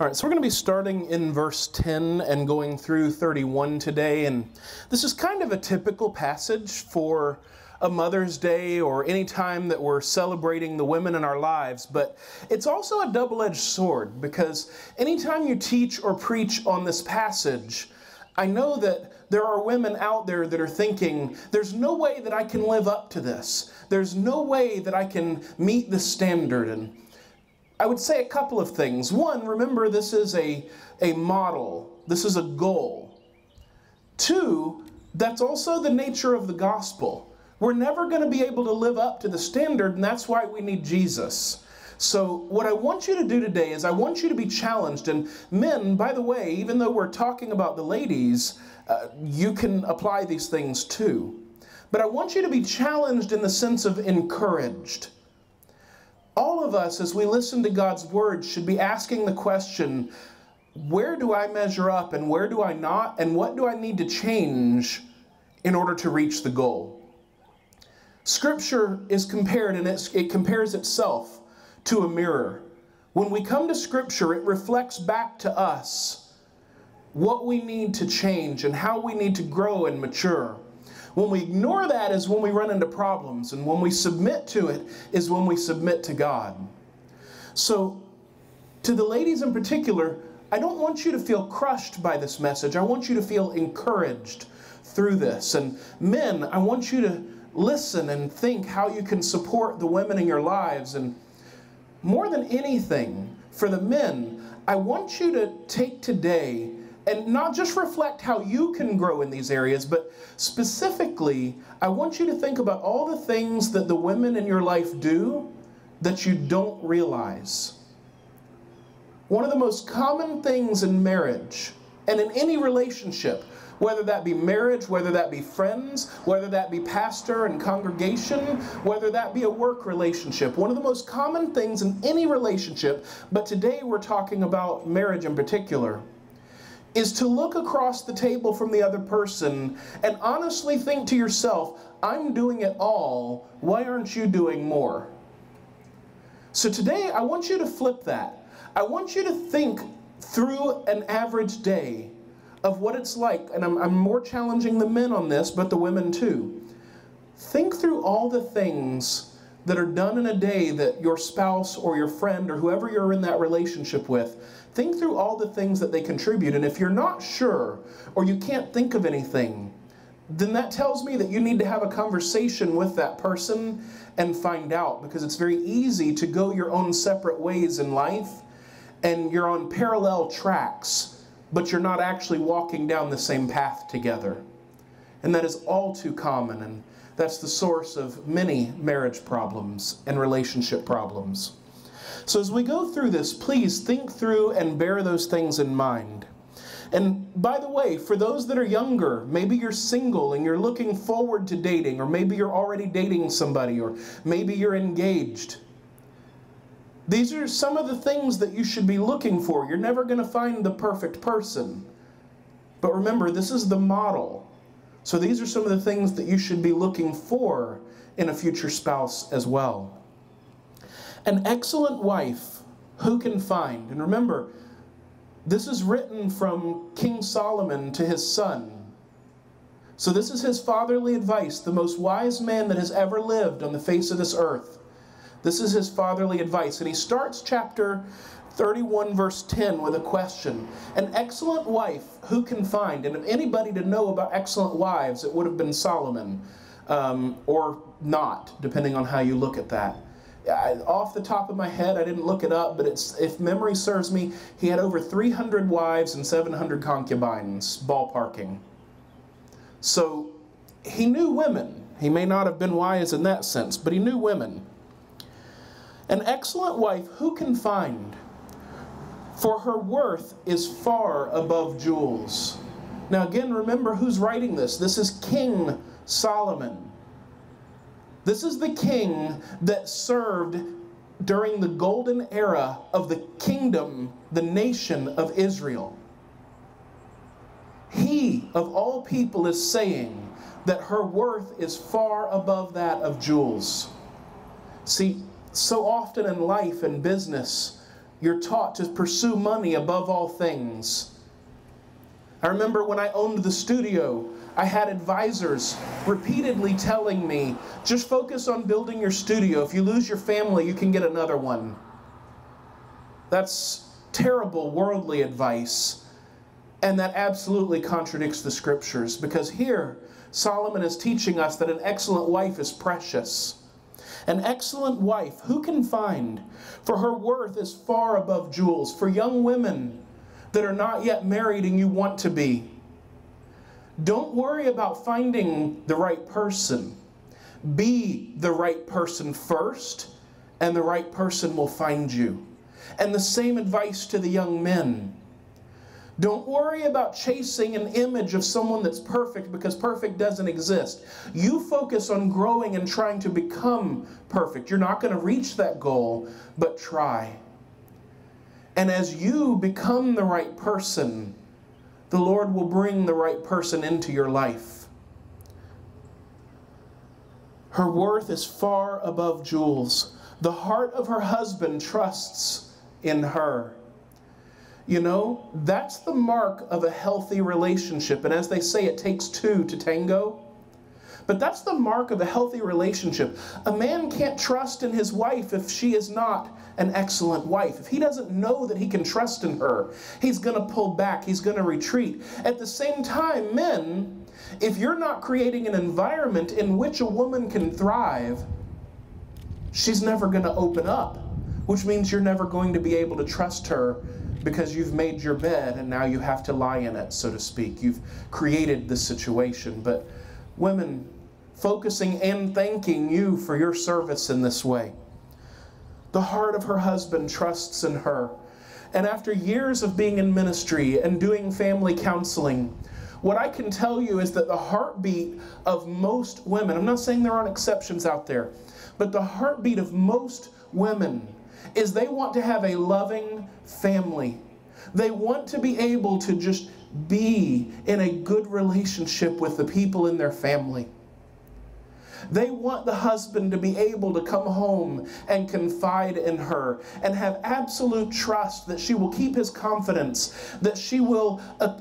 All right, so we're going to be starting in verse 10 and going through 31 today, and this is kind of a typical passage for a Mother's Day or any time that we're celebrating the women in our lives, but it's also a double-edged sword because anytime you teach or preach on this passage, I know that there are women out there that are thinking, there's no way that I can live up to this. There's no way that I can meet the standard. And I would say a couple of things. One, remember this is a model. This is a goal. Two, that's also the nature of the gospel. We're never going to be able to live up to the standard, and that's why we need Jesus. So what I want you to do today is I want you to be challenged. And men, by the way, even though we're talking about the ladies, you can apply these things too. But I want you to be challenged in the sense of encouraged. All of us, as we listen to God's word, should be asking the question, where do I measure up and where do I not? And what do I need to change in order to reach the goal? Scripture is compared, and it compares itself to a mirror. When we come to Scripture, it reflects back to us what we need to change and how we need to grow and mature. When we ignore that is when we run into problems, and when we submit to it is when we submit to God. So, to the ladies in particular, I don't want you to feel crushed by this message. I want you to feel encouraged through this. And men, I want you to listen and think how you can support the women in your lives. And more than anything, for the men, I want you to take today and not just reflect how you can grow in these areas, but specifically, I want you to think about all the things that the women in your life do that you don't realize. One of the most common things in marriage and in any relationship, whether that be marriage, whether that be friends, whether that be pastor and congregation, whether that be a work relationship, one of the most common things in any relationship, but today we're talking about marriage in particular, is to look across the table from the other person and honestly think to yourself, I'm doing it all, why aren't you doing more? So today I want you to flip that. I want you to think through an average day of what it's like, and I'm more challenging the men on this, but the women too. Think through all the things that are done in a day that your spouse or your friend or whoever you're in that relationship with, think through all the things that they contribute. And if you're not sure or you can't think of anything, then that tells me that you need to have a conversation with that person and find out, because it's very easy to go your own separate ways in life and you're on parallel tracks, but you're not actually walking down the same path together. And that is all too common, and that's the source of many marriage problems and relationship problems. So as we go through this, please think through and bear those things in mind. And by the way, for those that are younger, maybe you're single and you're looking forward to dating, or maybe you're already dating somebody, or maybe you're engaged. These are some of the things that you should be looking for. You're never going to find the perfect person. But remember, this is the model. So these are some of the things that you should be looking for in a future spouse as well. An excellent wife, who can find? And remember, this is written from King Solomon to his son. So this is his fatherly advice, the most wise man that has ever lived on the face of this earth. This is his fatherly advice. And he starts chapter 31, verse 10 with a question. An excellent wife, who can find? And if anybody to know about excellent wives, it would have been Solomon, or not, depending on how you look at that. Off the top of my head, I didn't look it up, but if memory serves me, he had over 300 wives and 700 concubines, ballparking. So he knew women. He may not have been wise in that sense, but he knew women. An excellent wife, who can find? For her worth is far above jewels. Now again, remember who's writing this. This is King Solomon. This is the king that served during the golden era of the kingdom, the nation of Israel. He, of all people, is saying that her worth is far above that of jewels. See, so often in life and business, You're taught to pursue money above all things. I remember when I owned the studio, I had advisors repeatedly telling me, just focus on building your studio. If you lose your family, you can get another one. That's terrible worldly advice. And that absolutely contradicts the scriptures, because here Solomon is teaching us that an excellent wife is precious. An excellent wife, who can find? For her worth is far above jewels. For young women that are not yet married and you want to be, don't worry about finding the right person. Be the right person first, and the right person will find you. And the same advice to the young men. Don't worry about chasing an image of someone that's perfect, because perfect doesn't exist. You focus on growing and trying to become perfect. You're not going to reach that goal, but try. And as you become the right person, the Lord will bring the right person into your life. Her worth is far above jewels. The heart of her husband trusts in her. You know, that's the mark of a healthy relationship. And as they say, it takes two to tango. But that's the mark of a healthy relationship. A man can't trust in his wife if she is not an excellent wife. If he doesn't know that he can trust in her, he's going to pull back. He's going to retreat. At the same time, men, if you're not creating an environment in which a woman can thrive, she's never going to open up, which means you're never going to be able to trust her, because you've made your bed and now you have to lie in it, so to speak. You've created the situation. But women, focusing and thanking you for your service in this way. The heart of her husband trusts in her. And after years of being in ministry and doing family counseling, what I can tell you is that the heartbeat of most women, I'm not saying there aren't exceptions out there, but the heartbeat of most women is they want to have a loving family. They want to be able to just be in a good relationship with the people in their family. They want the husband to be able to come home and confide in her and have absolute trust that she will keep his confidence, that she will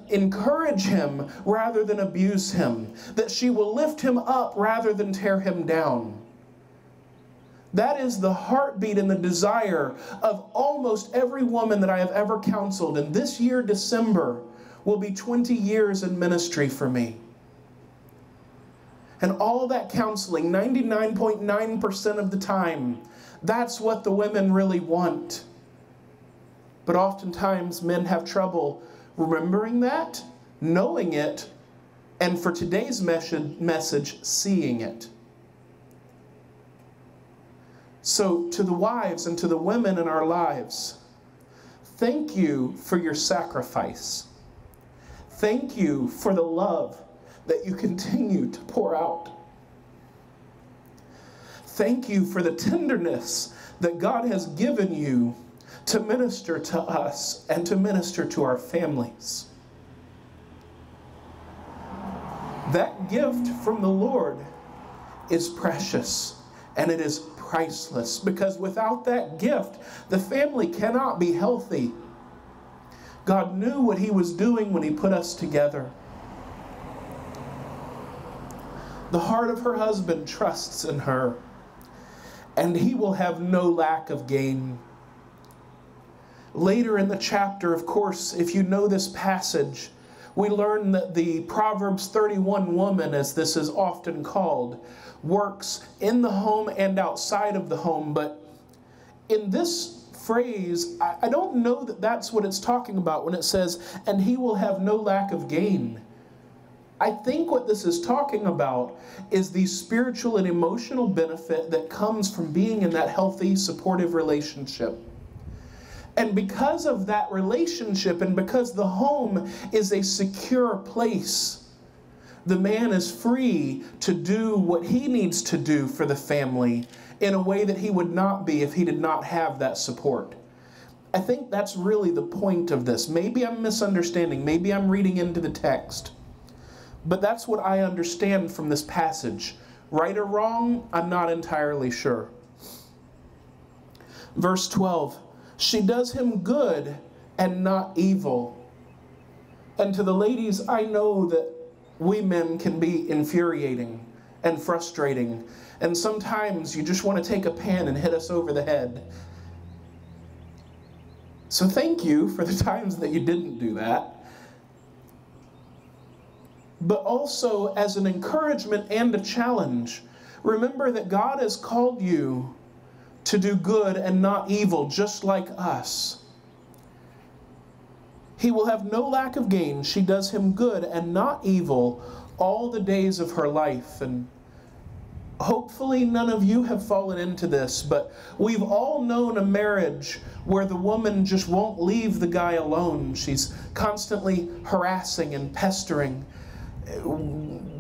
encourage him rather than abuse him, that she will lift him up rather than tear him down. That is the heartbeat and the desire of almost every woman that I have ever counseled. And this year, December, will be 20 years in ministry for me. And all that counseling, 99.9% of the time, that's what the women really want. But oftentimes men have trouble remembering that, knowing it, and for today's message, seeing it. So to the wives and to the women in our lives, thank you for your sacrifice. Thank you for the love that you continue to pour out. Thank you for the tenderness that God has given you to minister to us and to minister to our families. That gift from the Lord is precious, and it is priceless, because without that gift, the family cannot be healthy. God knew what he was doing when he put us together. The heart of her husband trusts in her, and he will have no lack of gain. Later in the chapter, of course, if you know this passage, we learn that the Proverbs 31 woman, as this is often called, works in the home and outside of the home. But in this phrase, I don't know that that's what it's talking about when it says, and he will have no lack of gain. I think what this is talking about is the spiritual and emotional benefit that comes from being in that healthy, supportive relationship. And because of that relationship, and because the home is a secure place, the man is free to do what he needs to do for the family in a way that he would not be if he did not have that support. I think that's really the point of this. Maybe I'm misunderstanding. Maybe I'm reading into the text. But that's what I understand from this passage. Right or wrong, I'm not entirely sure. Verse 12, She does him good and not evil. And to the ladies, I know that we men can be infuriating and frustrating. And sometimes you just want to take a pen and hit us over the head. So thank you for the times that you didn't do that. But also as an encouragement and a challenge, remember that God has called you to do good and not evil, just like us. He will have no lack of gain. She does him good and not evil all the days of her life. And hopefully none of you have fallen into this, but we've all known a marriage where the woman just won't leave the guy alone. She's constantly harassing and pestering.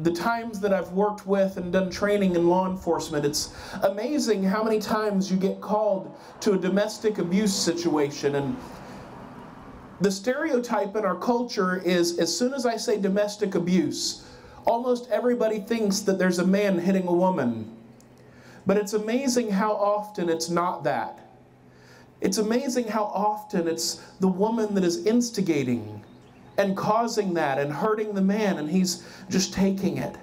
The times that I've worked with and done training in law enforcement, it's amazing how many times you get called to a domestic abuse situation. And the stereotype in our culture is, as soon as I say domestic abuse, almost everybody thinks that there's a man hitting a woman. But it's amazing how often it's not that. It's amazing how often it's the woman that is instigating and causing that and hurting the man, and he's just taking it.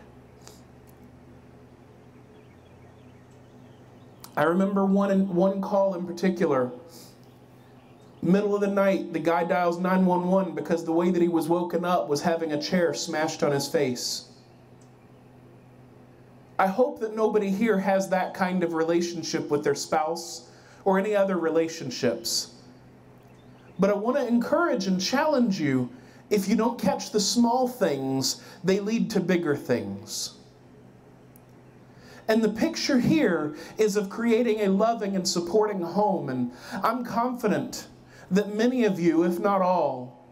I remember one call in particular. Middle of the night, the guy dials 911 because the way that he was woken up was having a chair smashed on his face. I hope that nobody here has that kind of relationship with their spouse or any other relationships. But I want to encourage and challenge you, if you don't catch the small things, they lead to bigger things. And the picture here is of creating a loving and supporting home. And I'm confident that many of you, if not all,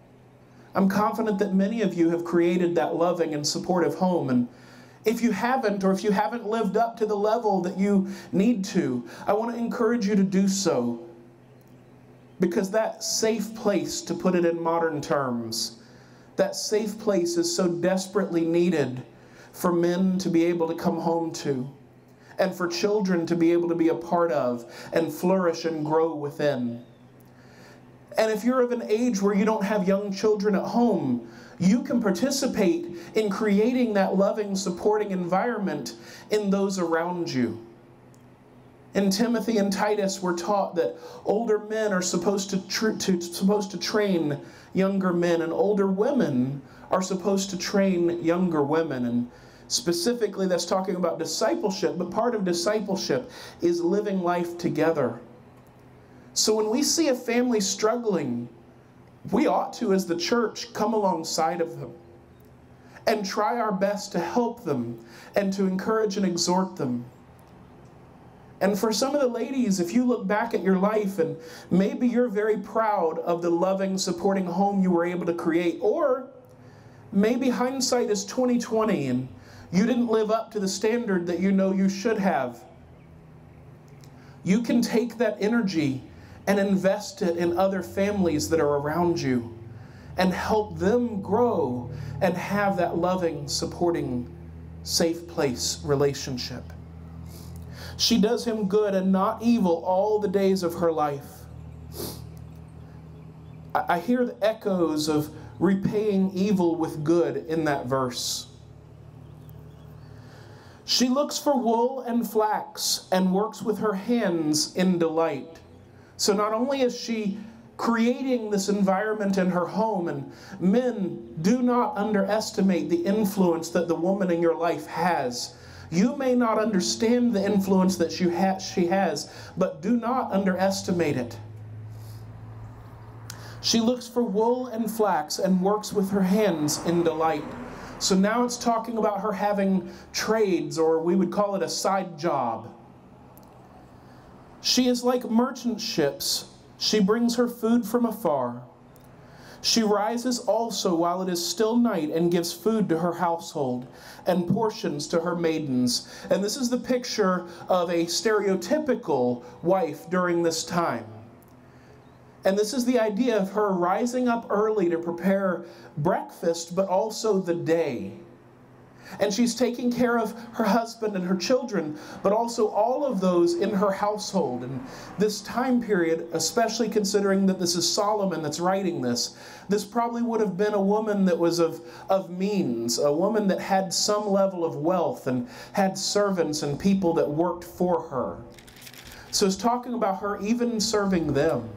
I'm confident that many of you have created that loving and supportive home. And if you haven't, or if you haven't lived up to the level that you need to, I want to encourage you to do so. Because that safe place, to put it in modern terms, that safe place is so desperately needed for men to be able to come home to, and for children to be able to be a part of and flourish and grow within. And if you're of an age where you don't have young children at home, you can participate in creating that loving, supporting environment in those around you. In Timothy and Titus, we're taught that older men are supposed to train younger men, and older women are supposed to train younger women. And specifically, that's talking about discipleship, but part of discipleship is living life together. So when we see a family struggling, we ought to, as the church, come alongside of them and try our best to help them and to encourage and exhort them. And for some of the ladies, if you look back at your life and maybe you're very proud of the loving, supporting home you were able to create, or maybe hindsight is 20/20 and you didn't live up to the standard that you know you should have, you can take that energy and invest it in other families that are around you and help them grow and have that loving, supporting, safe place relationship. She does him good and not evil all the days of her life. I hear the echoes of repaying evil with good in that verse. She looks for wool and flax and works with her hands in delight. So not only is she creating this environment in her home, and men, do not underestimate the influence that the woman in your life has. You may not understand the influence that she has, but do not underestimate it. She looks for wool and flax and works with her hands in delight. So now it's talking about her having trades, or we would call it a side job. She is like merchant ships. She brings her food from afar. She rises also while it is still night and gives food to her household and portions to her maidens. And this is the picture of a stereotypical wife during this time. And this is the idea of her rising up early to prepare breakfast, but also the day. And she's taking care of her husband and her children, but also all of those in her household. And this time period, especially considering that this is Solomon that's writing this probably would have been a woman that was of means, a woman that had some level of wealth and had servants and people that worked for her. So it's talking about her even serving them.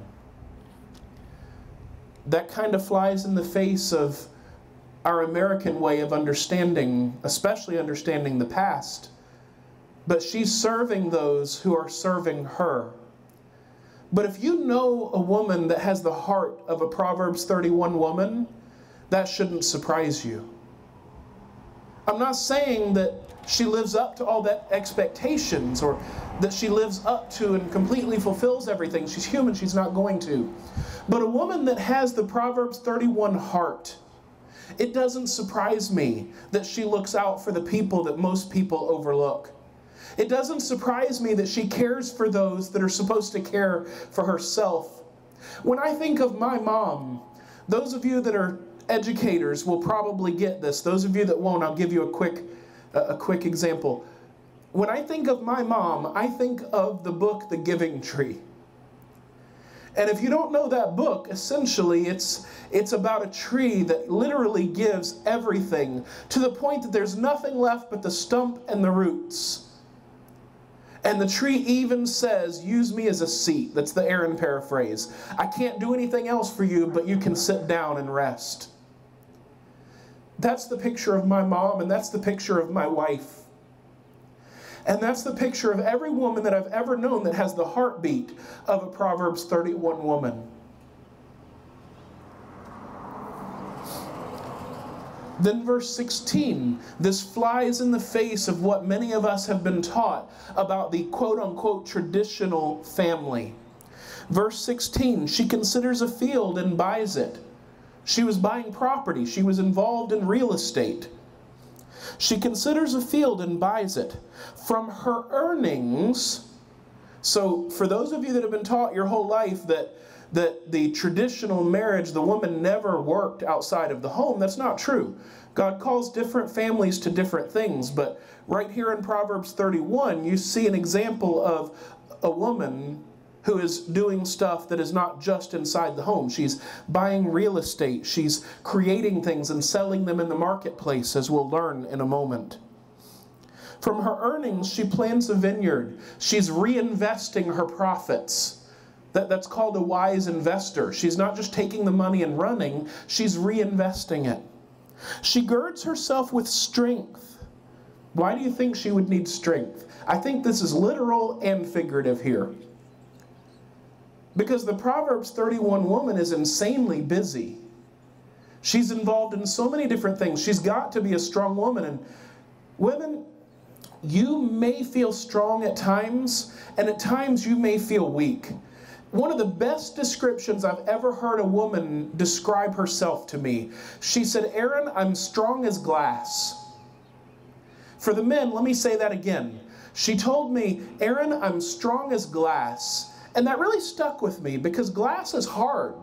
That kind of flies in the face of our American way of understanding, especially understanding the past. But she's serving those who are serving her. But if you know a woman that has the heart of a Proverbs 31 woman, that shouldn't surprise you. I'm not saying that she lives up to all that expectations or that she lives up to and completely fulfills everything. She's human, she's not going to. But a woman that has the Proverbs 31 heart, it doesn't surprise me that she looks out for the people that most people overlook. It doesn't surprise me that she cares for those that are supposed to care for herself. When I think of my mom, those of you that are educators will probably get this. Those of you that won't, I'll give you a quick example. When I think of my mom, I think of the book, The Giving Tree. And if you don't know that book, essentially it's about a tree that literally gives everything to the point that there's nothing left but the stump and the roots. And the tree even says, use me as a seat. That's the Aaron paraphrase. I can't do anything else for you, but you can sit down and rest. That's the picture of my mom, and that's the picture of my wife. And that's the picture of every woman that I've ever known that has the heartbeat of a Proverbs 31 woman. Then verse 16, this flies in the face of what many of us have been taught about the quote-unquote traditional family. Verse 16, she considers a field and buys it. She was buying property. She was involved in real estate. She considers a field and buys it. From her earnings, so for those of you that have been taught your whole life that the traditional marriage, the woman never worked outside of the home, that's not true. God calls different families to different things, but right here in Proverbs 31, you see an example of a woman who is doing stuff that is not just inside the home. She's buying real estate. She's creating things and selling them in the marketplace, as we'll learn in a moment. From her earnings, she plants a vineyard. She's reinvesting her profits. That's called a wise investor. She's not just taking the money and running, she's reinvesting it. She girds herself with strength. Why do you think she would need strength? I think this is literal and figurative here. Because the Proverbs 31 woman is insanely busy. She's involved in so many different things. She's got to be a strong woman. And women, you may feel strong at times, and at times you may feel weak. One of the best descriptions I've ever heard a woman describe herself to me, she said, Aaron, I'm strong as glass. For the men, let me say that again. She told me, Aaron, I'm strong as glass. And that really stuck with me because glass is hard.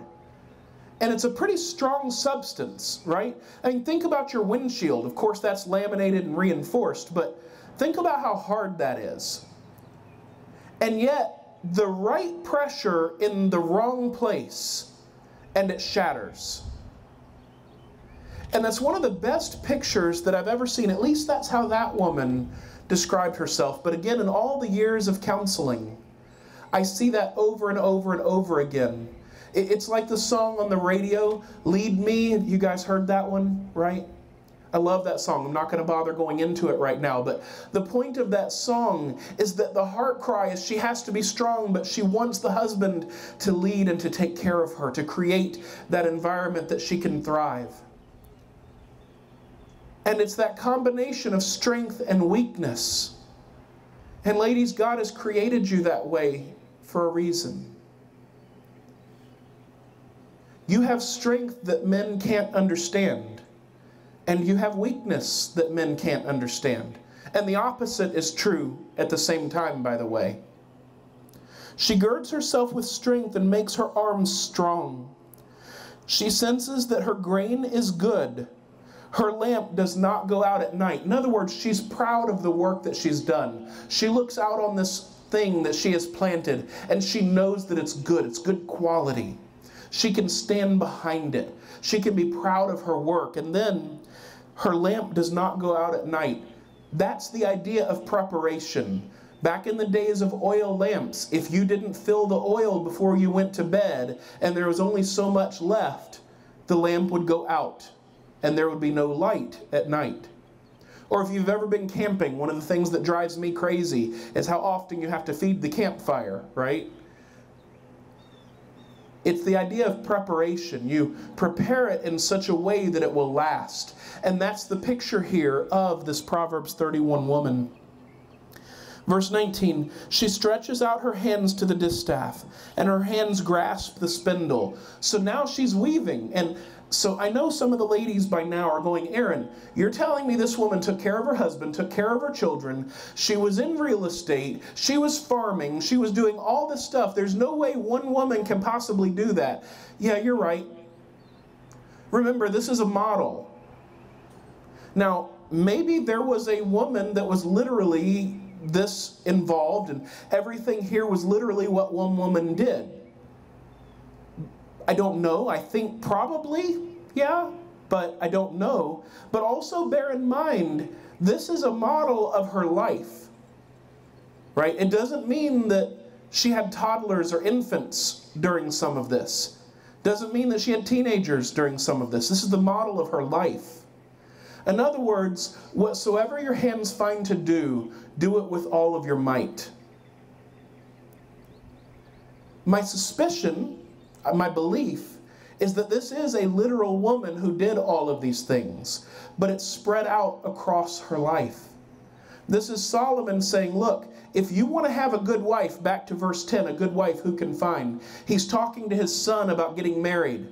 And it's a pretty strong substance, right? I mean, think about your windshield. Of course, that's laminated and reinforced, but think about how hard that is. And yet, the right pressure in the wrong place, and it shatters. And that's one of the best pictures that I've ever seen. At least that's how that woman described herself. But again, in all the years of counseling, I see that over and over and over again. It's like the song on the radio, Lead Me. You guys heard that one, right? I love that song. I'm not going to bother going into it right now. But the point of that song is that the heart cry is she has to be strong, but she wants the husband to lead and to take care of her, to create that environment that she can thrive. And it's that combination of strength and weakness. And ladies, God has created you that way for a reason. You have strength that men can't understand. And you have weakness that men can't understand. And the opposite is true at the same time, by the way. She girds herself with strength and makes her arms strong. She senses that her grain is good. Her lamp does not go out at night. In other words, she's proud of the work that she's done. She looks out on this thing that she has planted, and she knows that it's good quality. She can stand behind it. She can be proud of her work. And then her lamp does not go out at night. That's the idea of preparation. Back in the days of oil lamps, if you didn't fill the oil before you went to bed and there was only so much left, the lamp would go out and there would be no light at night. Or if you've ever been camping, one of the things that drives me crazy is how often you have to feed the campfire, right? It's the idea of preparation. You prepare it in such a way that it will last. And that's the picture here of this Proverbs 31 woman. Verse 19, she stretches out her hands to the distaff, and her hands grasp the spindle. So now she's weaving. And so I know some of the ladies by now are going, Aaron, you're telling me this woman took care of her husband, took care of her children, she was in real estate, she was farming, she was doing all this stuff. There's no way one woman can possibly do that. Yeah, you're right. Remember, this is a model. Now, maybe there was a woman that was literally this involved, and everything here was literally what one woman did. I don't know. I think probably, yeah, but I don't know. But also bear in mind, this is a model of her life, right? It doesn't mean that she had toddlers or infants during some of this. Doesn't mean that she had teenagers during some of this. This is the model of her life. In other words, whatsoever your hands find to do, do it with all of your might. My suspicion, my belief, is that this is a literal woman who did all of these things, but it's spread out across her life. This is Solomon saying, look, if you want to have a good wife, back to verse 10, a good wife who can find. He's talking to his son about getting married.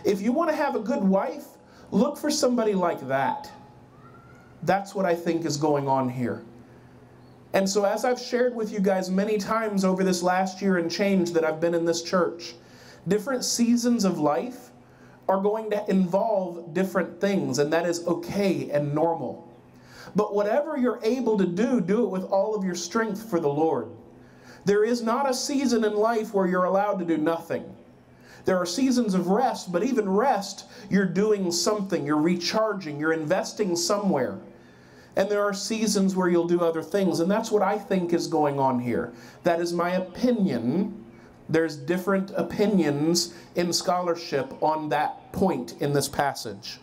If you want to have a good wife, look for somebody like that. That's what I think is going on here. And so as I've shared with you guys many times over this last year and change that I've been in this church, different seasons of life are going to involve different things, and that is okay and normal. But whatever you're able to do, do it with all of your strength for the Lord. There is not a season in life where you're allowed to do nothing. There are seasons of rest, but even rest, you're doing something, you're recharging, you're investing somewhere. And there are seasons where you'll do other things, and that's what I think is going on here. That is my opinion. There's different opinions in scholarship on that point in this passage.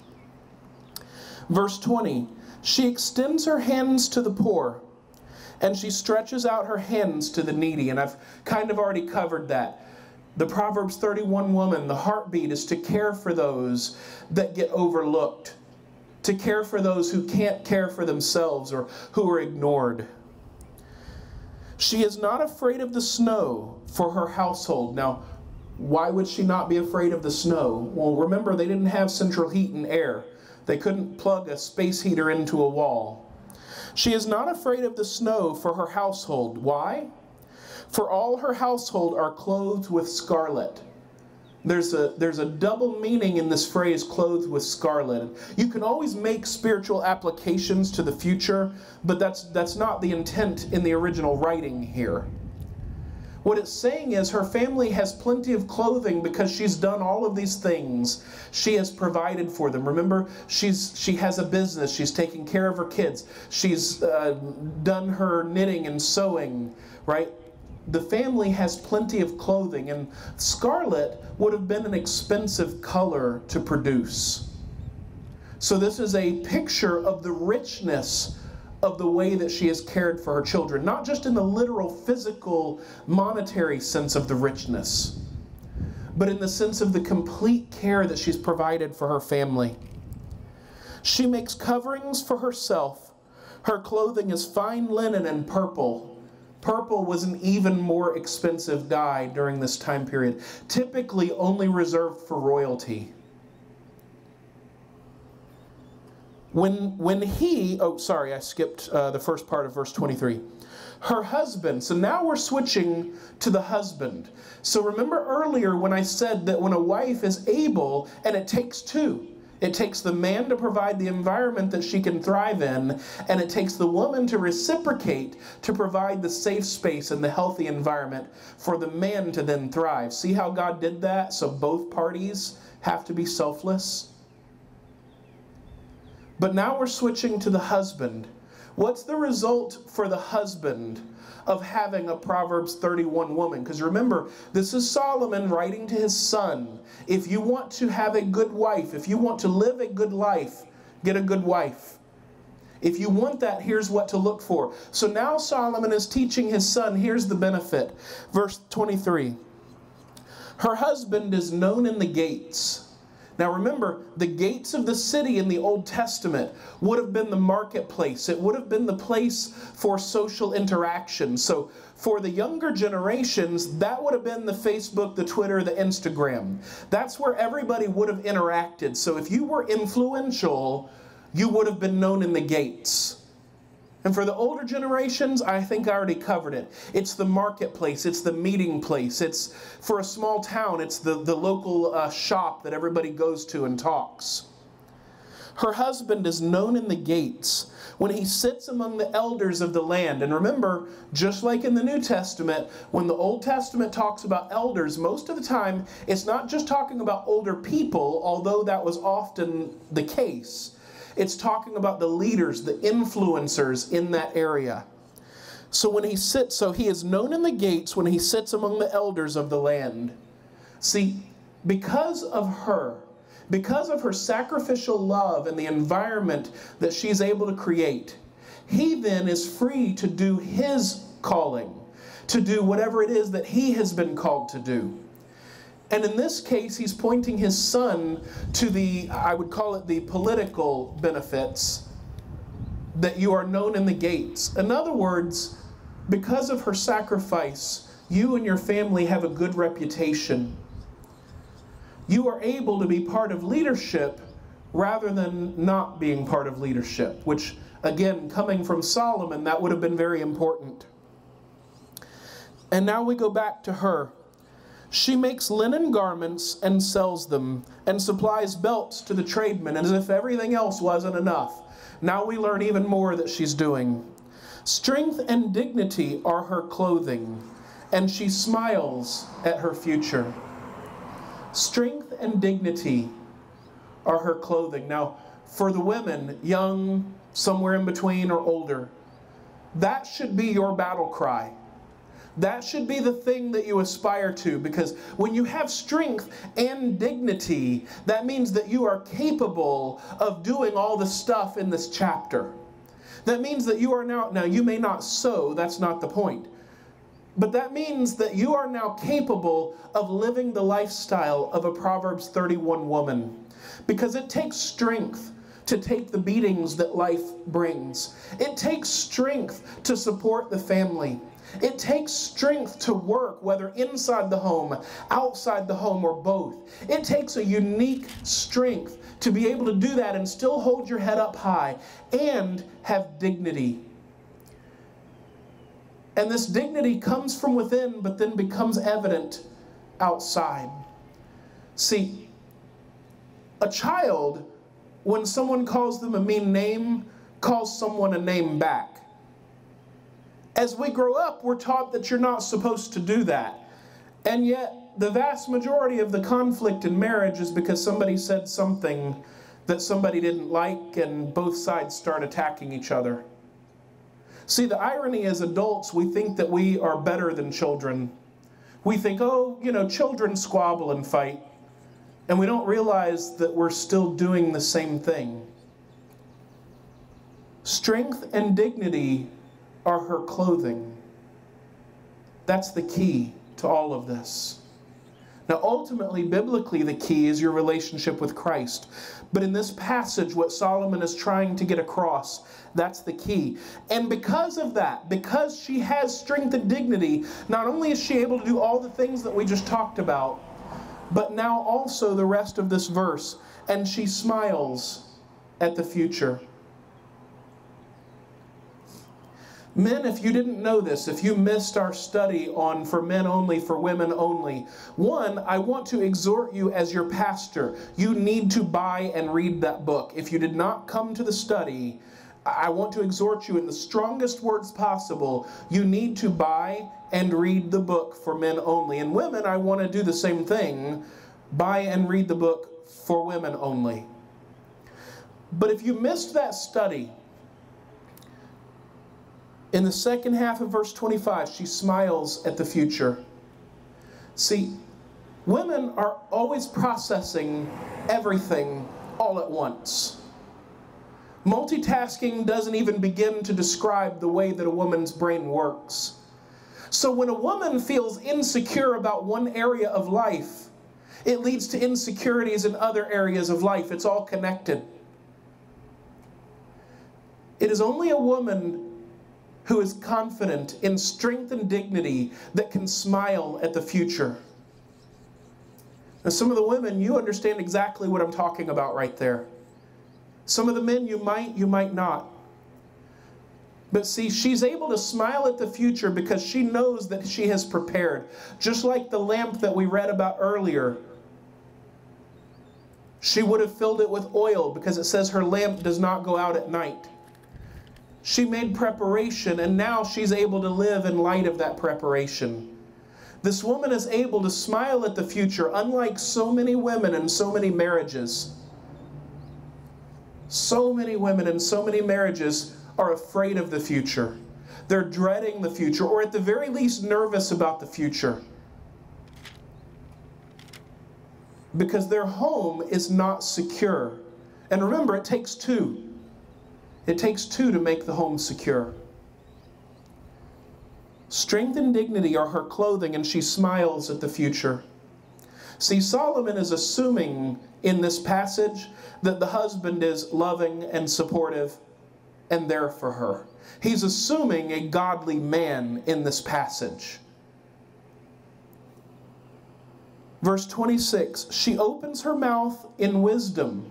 Verse 20, she extends her hands to the poor, and she stretches out her hands to the needy. And I've kind of already covered that. The Proverbs 31 woman, the heartbeat is to care for those that get overlooked, to care for those who can't care for themselves or who are ignored. She is not afraid of the snow for her household. Now, why would she not be afraid of the snow? Well, remember, they didn't have central heat and air. They couldn't plug a space heater into a wall. She is not afraid of the snow for her household. Why? For all her household are clothed with scarlet. There's a double meaning in this phrase, clothed with scarlet. You can always make spiritual applications to the future, but that's not the intent in the original writing here. What it's saying is her family has plenty of clothing because she's done all of these things. She has provided for them. Remember, she has a business. She's taking care of her kids. She's done her knitting and sewing, right? The family has plenty of clothing, and scarlet would have been an expensive color to produce. So this is a picture of the richness of the way that she has cared for her children, not just in the literal, physical, monetary sense of the richness, but in the sense of the complete care that she's provided for her family. She makes coverings for herself. Her clothing is fine linen and purple. Purple was an even more expensive dye during this time period, typically only reserved for royalty. When he, oh sorry, I skipped the first part of verse 23. Her husband, so now we're switching to the husband. So remember earlier when I said that when a wife is able, and it takes two, It takes the man to provide the environment that she can thrive in, and it takes the woman to reciprocate, to provide the safe space and the healthy environment for the man to then thrive. See how God did that? So both parties have to be selfless. But now we're switching to the husband. What's the result for the husband of having a Proverbs 31 woman? Because remember, this is Solomon writing to his son. If you want to have a good wife, if you want to live a good life, get a good wife. If you want that, here's what to look for. So now Solomon is teaching his son, here's the benefit. Verse 23. Her husband is known in the gates. Now remember, the gates of the city in the Old Testament would have been the marketplace. It would have been the place for social interaction. So for the younger generations, that would have been the Facebook, the Twitter, the Instagram. That's where everybody would have interacted. So if you were influential, you would have been known in the gates. And for the older generations, I think I already covered it. It's the marketplace, it's the meeting place, it's for a small town, it's the local shop that everybody goes to and talks. Her husband is known in the gates when he sits among the elders of the land. And remember, just like in the New Testament, when the Old Testament talks about elders, most of the time, it's not just talking about older people, although that was often the case. It's talking about the leaders, the influencers in that area. So when he sits, so he is known in the gates when he sits among the elders of the land. See, because of her sacrificial love and the environment that she's able to create, he then is free to do his calling, to do whatever it is that he has been called to do. And in this case, he's pointing his son to the, I would call it the political benefits, that you are known in the gates. In other words, because of her sacrifice, you and your family have a good reputation. You are able to be part of leadership rather than not being part of leadership, which, again, coming from Solomon, that would have been very important. And now we go back to her. She makes linen garments and sells them, and supplies belts to the tradesmen, as if everything else wasn't enough. Now we learn even more that she's doing. Strength and dignity are her clothing, and she smiles at her future. Strength and dignity are her clothing. Now, for the women, young, somewhere in between, or older, that should be your battle cry. That should be the thing that you aspire to, because when you have strength and dignity, that means that you are capable of doing all the stuff in this chapter. That means that you are now you may not sew, that's not the point. But that means that you are now capable of living the lifestyle of a Proverbs 31 woman. Because it takes strength to take the beatings that life brings. It takes strength to support the family. It takes strength to work, whether inside the home, outside the home, or both. It takes a unique strength to be able to do that and still hold your head up high and have dignity. And this dignity comes from within, but then becomes evident outside. See, a child, when someone calls them a mean name, calls someone a name back. As we grow up, we're taught that you're not supposed to do that. And yet, the vast majority of the conflict in marriage is because somebody said something that somebody didn't like, and both sides start attacking each other. See, the irony as adults, we think that we are better than children. We think, oh, children squabble and fight. And we don't realize that we're still doing the same thing. Strength and dignity are her clothing. That's the key to all of this. Now, ultimately, biblically, the key is your relationship with Christ. But in this passage, what Solomon is trying to get across, that's the key. And because of that, because she has strength and dignity, not only is she able to do all the things that we just talked about, but now also the rest of this verse, and she smiles at the future. Men, if you didn't know this, if you missed our study on For Men Only, For Women Only, one, I want to exhort you as your pastor. You need to buy and read that book. If you did not come to the study, I want to exhort you in the strongest words possible. You need to buy and read the book For Men Only. And women, I want to do the same thing. Buy and read the book For Women Only. But if you missed that study, in the second half of verse 25, she smiles at the future. See, women are always processing everything all at once. Multitasking doesn't even begin to describe the way that a woman's brain works. So when a woman feels insecure about one area of life, it leads to insecurities in other areas of life. It's all connected. It is only a woman who is confident in strength and dignity that can smile at the future. Now, some of the women, you understand exactly what I'm talking about right there. Some of the men, you might not. But see, she's able to smile at the future because she knows that she has prepared. Just like the lamp that we read about earlier. She would have filled it with oil because it says her lamp does not go out at night. She made preparation, and now she's able to live in light of that preparation. This woman is able to smile at the future, unlike so many women and so many marriages. So many women and so many marriages are afraid of the future. They're dreading the future, or at the very least nervous about the future. Because their home is not secure. And remember, it takes two. It takes two to make the home secure. Strength and dignity are her clothing, and she smiles at the future. See, Solomon is assuming in this passage that the husband is loving and supportive and there for her. He's assuming a godly man in this passage. Verse 26, she opens her mouth in wisdom.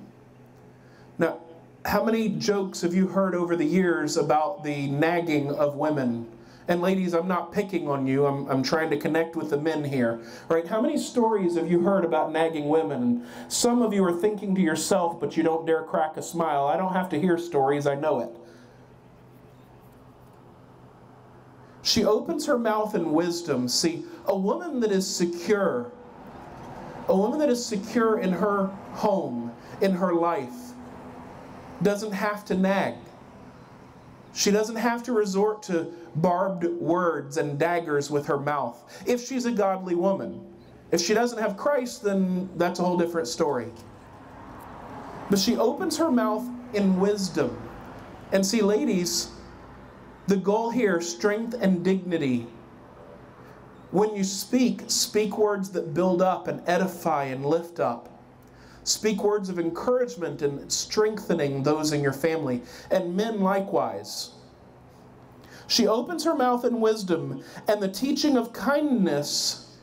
Now, how many jokes have you heard over the years about the nagging of women? And ladies, I'm not picking on you. I'm trying to connect with the men here. Right? How many stories have you heard about nagging women? Some of you are thinking to yourself, but you don't dare crack a smile. I don't have to hear stories. I know it. She opens her mouth in wisdom. See, a woman that is secure, a woman that is secure in her home, in her life, doesn't have to nag. She doesn't have to resort to barbed words and daggers with her mouth if she's a godly woman. If she doesn't have Christ, then that's a whole different story. But she opens her mouth in wisdom. And see, ladies, the goal here, strength and dignity. When you speak, speak words that build up and edify and lift up. Speak words of encouragement and strengthening those in your family, and men likewise. She opens her mouth in wisdom, and the teaching of kindness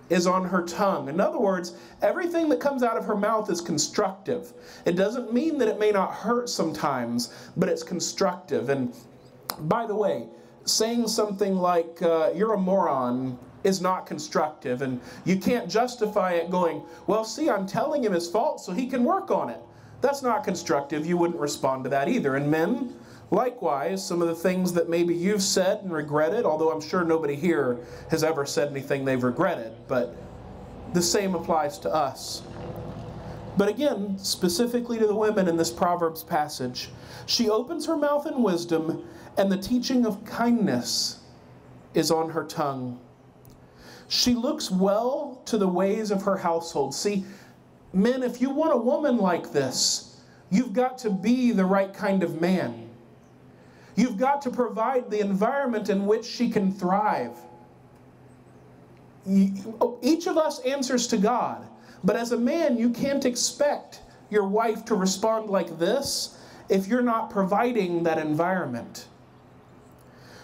is on her tongue. In other words, everything that comes out of her mouth is constructive. It doesn't mean that it may not hurt sometimes, but it's constructive. And by the way, saying something like, you're a moron, is not constructive, and you can't justify it going, well, see, I'm telling him his fault so he can work on it. That's not constructive. You wouldn't respond to that either. And men, likewise, some of the things that maybe you've said and regretted, although I'm sure nobody here has ever said anything they've regretted, but the same applies to us. But again, specifically to the women in this Proverbs passage, she opens her mouth in wisdom, and the teaching of kindness is on her tongue. She looks well to the ways of her household. See, men, if you want a woman like this, you've got to be the right kind of man. You've got to provide the environment in which she can thrive. Each of us answers to God, but as a man, you can't expect your wife to respond like this if you're not providing that environment.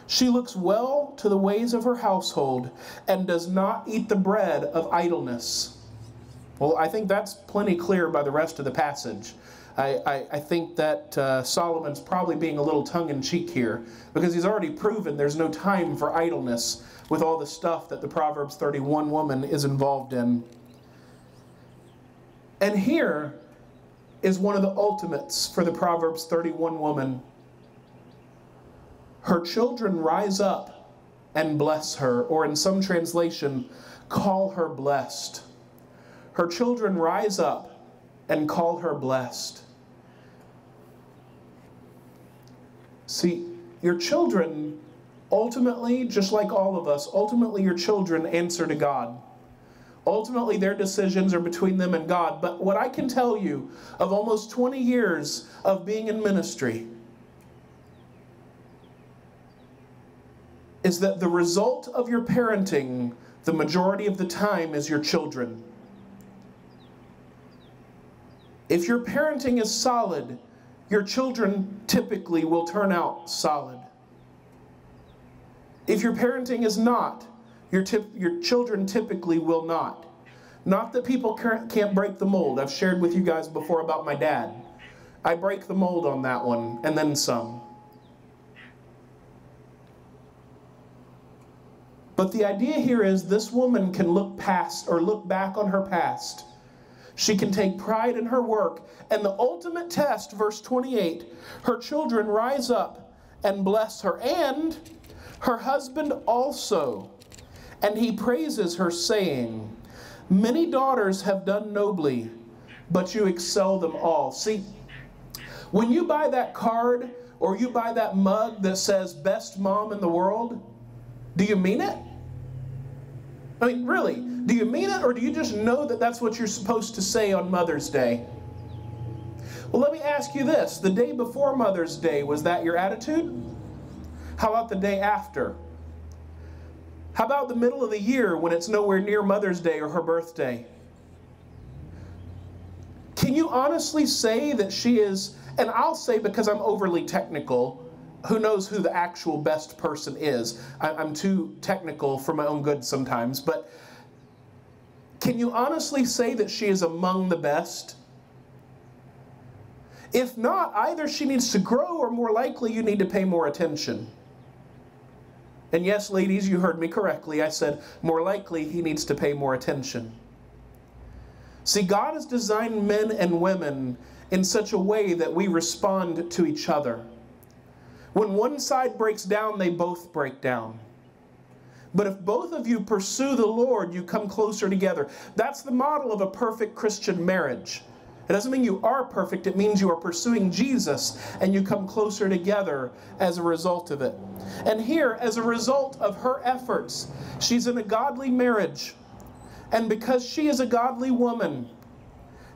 She looks well to the ways of her household and does not eat the bread of idleness. Well, I think that's plenty clear by the rest of the passage. I think that Solomon's probably being a little tongue-in-cheek here, because he's already proven there's no time for idleness with all the stuff that the Proverbs 31 woman is involved in. And here is one of the ultimates for the Proverbs 31 woman. Her children rise up and bless her, or in some translation, call her blessed. Her children rise up and call her blessed. See, your children, ultimately, just like all of us, ultimately your children answer to God. Ultimately, their decisions are between them and God. But what I can tell you of almost 20 years of being in ministry is that the result of your parenting, the majority of the time, is your children. If your parenting is solid, your children typically will turn out solid. If your parenting is not, your children typically will not. Not that people can't break the mold. I've shared with you guys before about my dad. I break the mold on that one, and then some. But the idea here is this woman can look past or look back on her past. She can take pride in her work. And the ultimate test, verse 28, her children rise up and bless her, and her husband also. And he praises her, saying, many daughters have done nobly, but you excel them all. See, when you buy that card or you buy that mug that says best mom in the world, do you mean it? I mean, really, do you mean it, or do you just know that that's what you're supposed to say on Mother's Day? Well, let me ask you this. The day before Mother's Day, was that your attitude? How about the day after? How about the middle of the year when it's nowhere near Mother's Day or her birthday? Can you honestly say that she is, and I'll say because I'm overly technical, who knows who the actual best person is? I'm too technical for my own good sometimes, but can you honestly say that she is among the best? If not, either she needs to grow, or more likely you need to pay more attention. And yes, ladies, you heard me correctly. I said more likely he needs to pay more attention. See, God has designed men and women in such a way that we respond to each other. When one side breaks down, they both break down. But if both of you pursue the Lord, you come closer together. That's the model of a perfect Christian marriage. It doesn't mean you are perfect. It means you are pursuing Jesus, and you come closer together as a result of it. And here, as a result of her efforts, she's in a godly marriage. And because she is a godly woman,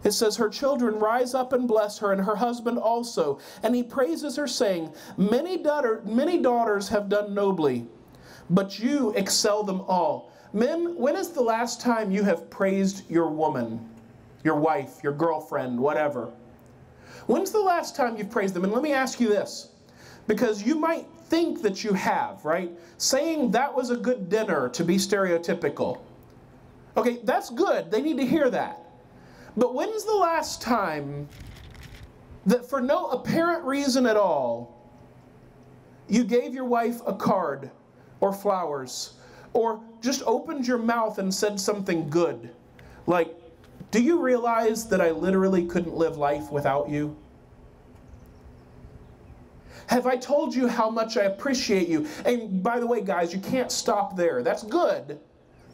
it says her children rise up and bless her, and her husband also. And he praises her, saying, many daughters have done nobly, but you excel them all. Men, when is the last time you have praised your woman? Your wife, your girlfriend, whatever. When's the last time you've praised them? And let me ask you this, because you might think that you have, right? Saying that was a good dinner to be stereotypical. Okay, that's good. They need to hear that. But when's the last time that for no apparent reason at all, you gave your wife a card or flowers, or just opened your mouth and said something good? Like, do you realize that I literally couldn't live life without you? Have I told you how much I appreciate you? And by the way, guys, you can't stop there. That's good,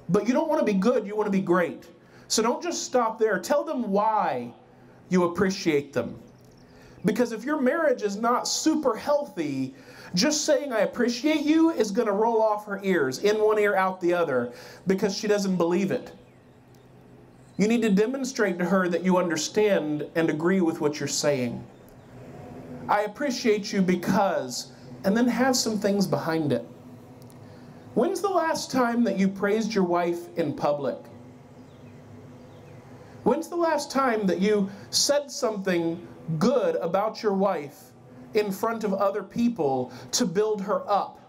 but you don't want to be good, you want to be great. So don't just stop there. Tell them why you appreciate them. Because if your marriage is not super healthy, just saying I appreciate you is going to roll off her ears, in one ear, out the other, because she doesn't believe it. You need to demonstrate to her that you understand and agree with what you're saying. I appreciate you because, and then have some things behind it. When's the last time that you praised your wife in public? When's the last time that you said something good about your wife in front of other people to build her up?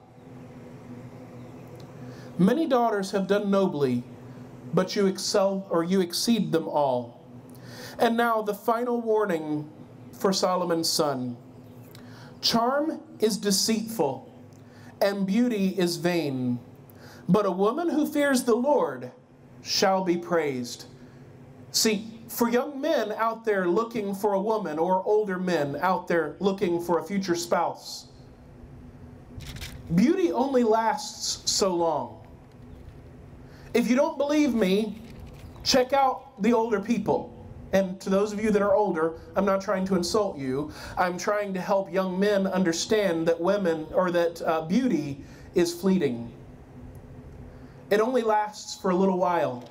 Many daughters have done nobly, but you excel, or you exceed them all. And now the final warning for Solomon's son. Charm is deceitful, and beauty is vain, but a woman who fears the Lord shall be praised. See, for young men out there looking for a woman, or older men out there looking for a future spouse, beauty only lasts so long. If you don't believe me, check out the older people. And to those of you that are older, I'm not trying to insult you. I'm trying to help young men understand that beauty is fleeting. It only lasts for a little while.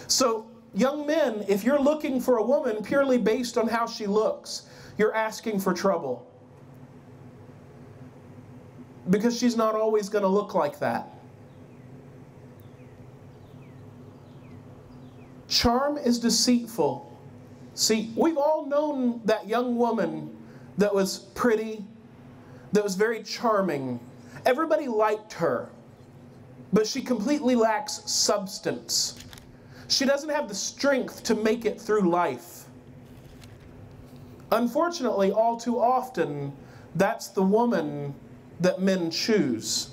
So, young men, if you're looking for a woman purely based on how she looks, you're asking for trouble. Because she's not always going to look like that. Charm is deceitful. See, we've all known that young woman that was pretty, that was very charming. Everybody liked her, but she completely lacks substance. She doesn't have the strength to make it through life. Unfortunately, all too often, that's the woman that men choose.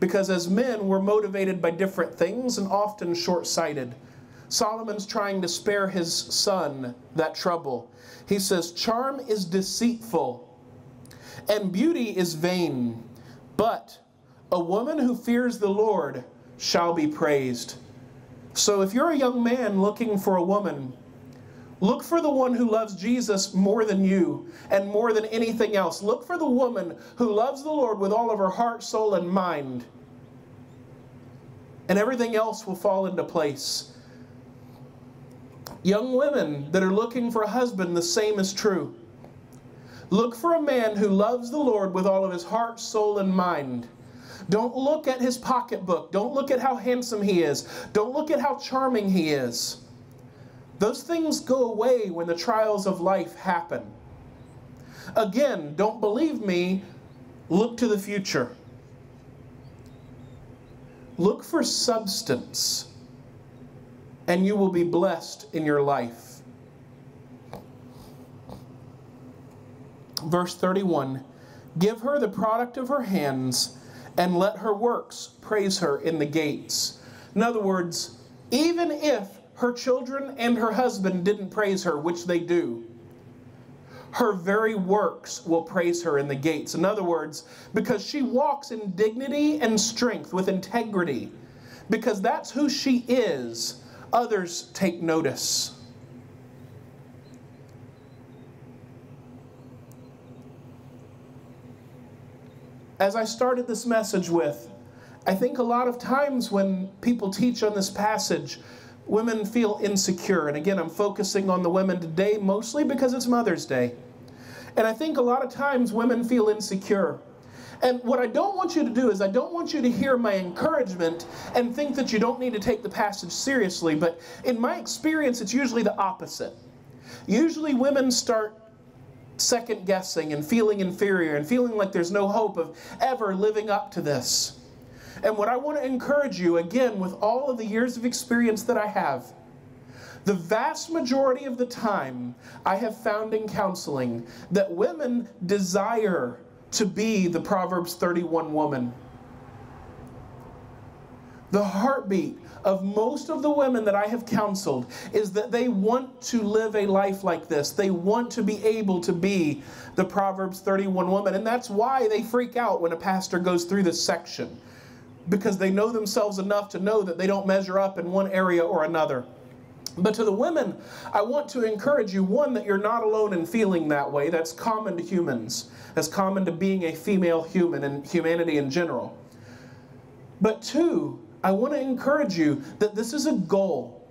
Because as men, we're motivated by different things and often short-sighted. Solomon's trying to spare his son that trouble. He says, charm is deceitful, and beauty is vain, but a woman who fears the Lord shall be praised. So if you're a young man looking for a woman, look for the one who loves Jesus more than you and more than anything else. Look for the woman who loves the Lord with all of her heart, soul, and mind. And everything else will fall into place. Young women that are looking for a husband, the same is true. Look for a man who loves the Lord with all of his heart, soul, and mind. Don't look at his pocketbook. Don't look at how handsome he is. Don't look at how charming he is. Those things go away when the trials of life happen. Again, don't believe me. Look to the future. Look for substance, and you will be blessed in your life. Verse 31, give her the product of her hands, and let her works praise her in the gates. In other words, even if her children and her husband didn't praise her, which they do, her very works will praise her in the gates. In other words, because she walks in dignity and strength with integrity, because that's who she is, others take notice. As I started this message with, I think a lot of times when people teach on this passage, women feel insecure. And again, I'm focusing on the women today mostly because it's Mother's Day. And I think a lot of times women feel insecure. And what I don't want you to do is I don't want you to hear my encouragement and think that you don't need to take the passage seriously. But in my experience, it's usually the opposite. Usually women start second guessing and feeling inferior and feeling like there's no hope of ever living up to this. And what I want to encourage you, again, with all of the years of experience that I have, the vast majority of the time I have found in counseling that women desire to be the Proverbs 31 woman. The heartbeat of most of the women that I have counseled is that they want to live a life like this. They want to be able to be the Proverbs 31 woman. And that's why they freak out when a pastor goes through this section. Because they know themselves enough to know that they don't measure up in one area or another. But to the women, I want to encourage you, one, that you're not alone in feeling that way. That's common to humans. That's common to being a female human and humanity in general. But two, I want to encourage you that this is a goal.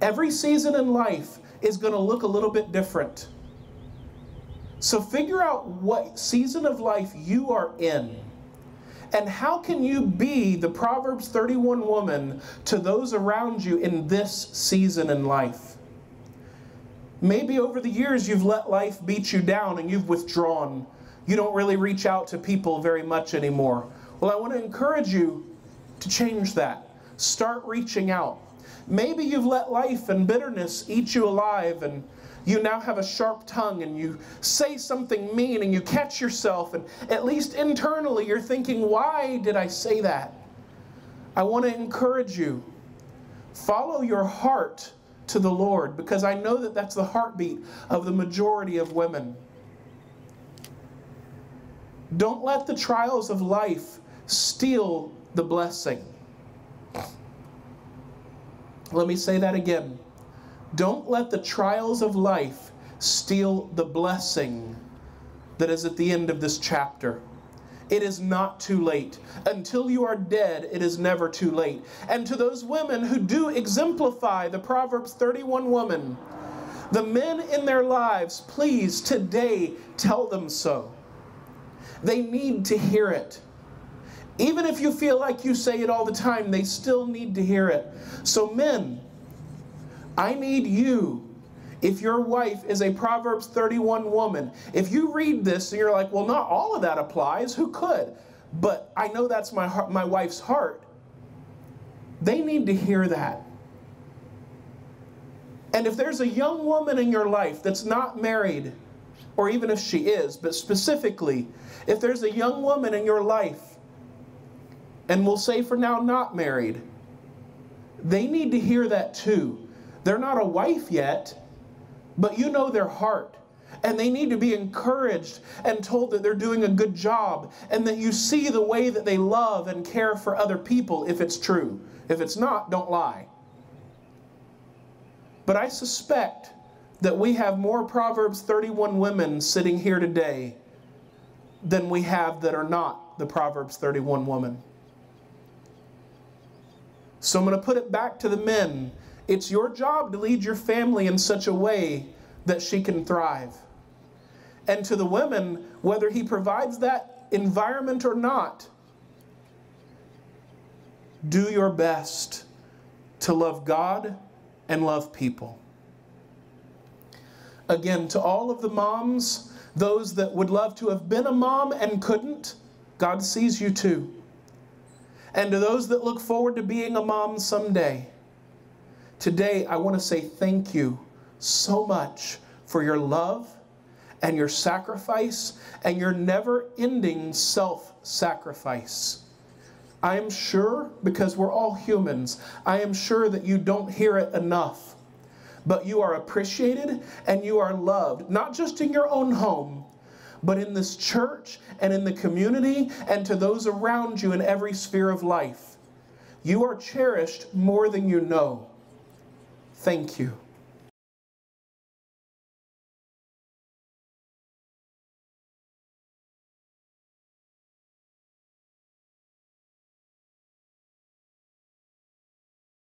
Every season in life is going to look a little bit different. So figure out what season of life you are in. And how can you be the Proverbs 31 woman to those around you in this season in life? Maybe over the years you've let life beat you down and you've withdrawn. You don't really reach out to people very much anymore. Well, I want to encourage you to change that. Start reaching out. Maybe you've let life and bitterness eat you alive and you now have a sharp tongue and you say something mean and you catch yourself, and at least internally you're thinking, why did I say that? I want to encourage you, follow your heart to the Lord, because I know that that's the heartbeat of the majority of women. Don't let the trials of life steal the blessing. Let me say that again. Don't let the trials of life steal the blessing that is at the end of this chapter. It is not too late. Until you are dead, it is never too late. And to those women who do exemplify the Proverbs 31 woman, the men in their lives, please today tell them so. They need to hear it. Even if you feel like you say it all the time, they still need to hear it. So men, I need you. If your wife is a Proverbs 31 woman, if you read this and you're like, well, not all of that applies, who could? But I know that's my wife's heart. They need to hear that. And if there's a young woman in your life that's not married, or even if she is, but specifically, if there's a young woman in your life, and we'll say for now not married, they need to hear that too. They're not a wife yet, but you know their heart. And they need to be encouraged and told that they're doing a good job, and that you see the way that they love and care for other people if it's true. If it's not, don't lie. But I suspect that we have more Proverbs 31 women sitting here today than we have that are not the Proverbs 31 woman. So I'm going to put it back to the men. It's your job to lead your family in such a way that she can thrive. And to the women, whether he provides that environment or not, do your best to love God and love people. Again, to all of the moms, those that would love to have been a mom and couldn't, God sees you too. And to those that look forward to being a mom someday, today I want to say thank you so much for your love and your sacrifice and your never-ending self-sacrifice. I am sure, because we're all humans, I am sure that you don't hear it enough. But you are appreciated and you are loved, not just in your own home, but in this church and in the community and to those around you in every sphere of life. You are cherished more than you know. Thank you.